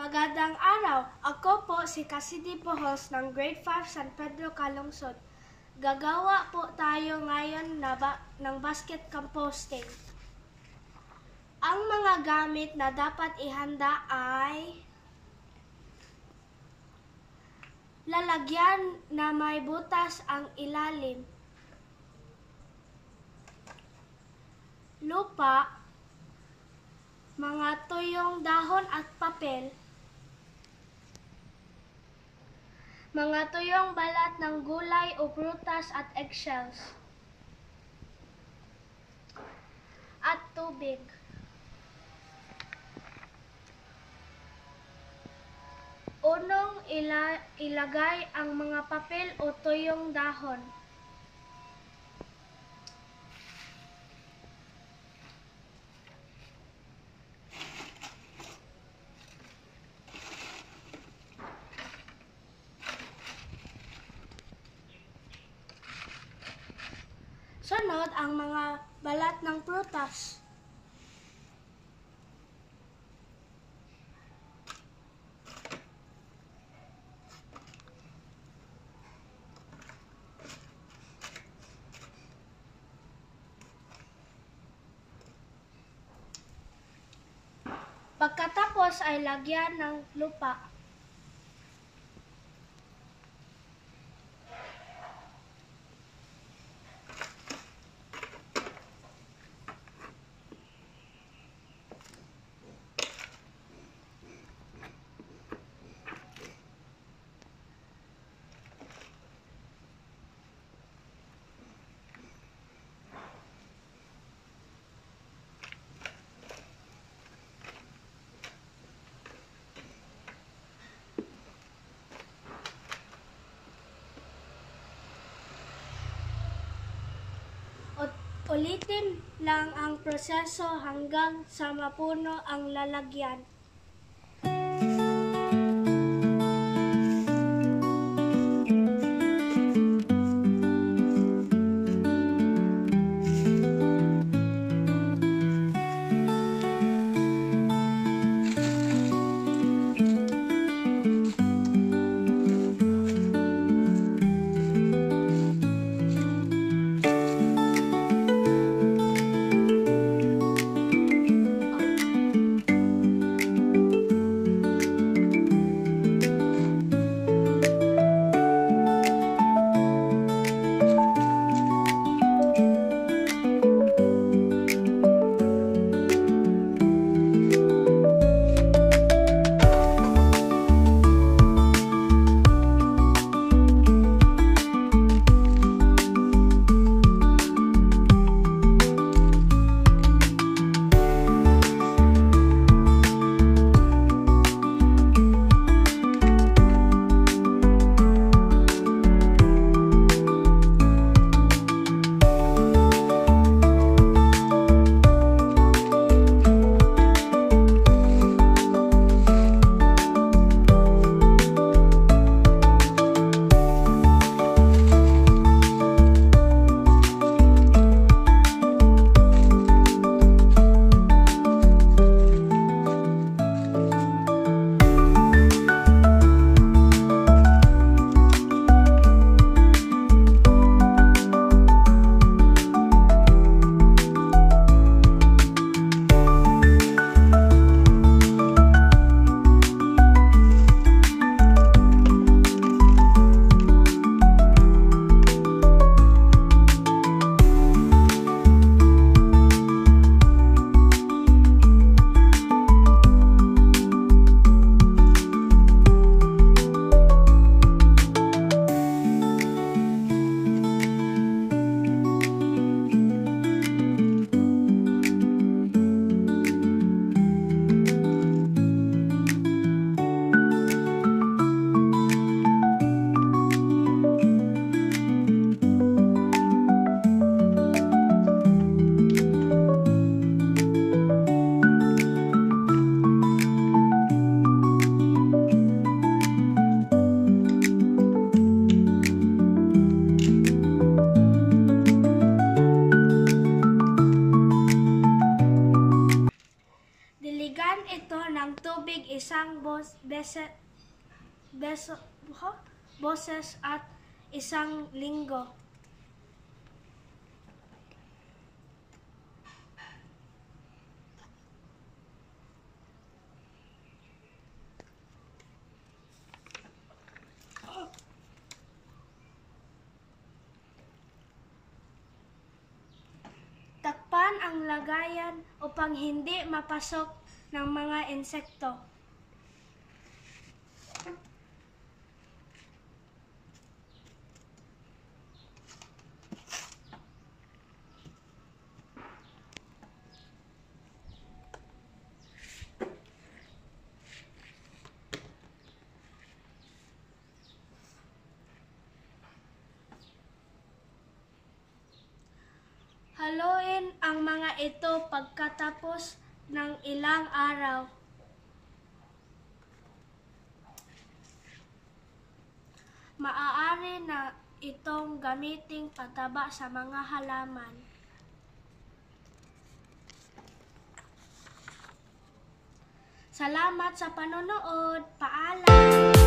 Magandang araw! Ako po si Cassidy Pohos ng Grade 5 San Pedro Calungsod. Gagawa po tayo ngayon ng basket composting. Ang mga gamit na dapat ihanda ay lalagyan na may butas ang ilalim, lupa, mga tuyong dahon at papel, mga tuyong balat ng gulay o prutas at eggshells, at tubig. Unang ilagay ang mga papel o tuyong dahon. Sunod ang mga balat ng prutas. Pagkatapos ay lagyan ng lupa. Ulitin lang ang proseso hanggang sa mapuno ang lalagyan. ng tubig isang boses at isang linggo. Takpan ang lagayan upang hindi mapasok ng mga insekto. Haluin ang mga ito pagkatapos ng ilang araw. Maaari na itong gamiting pataba sa mga halaman. Salamat sa panonood. Paalam!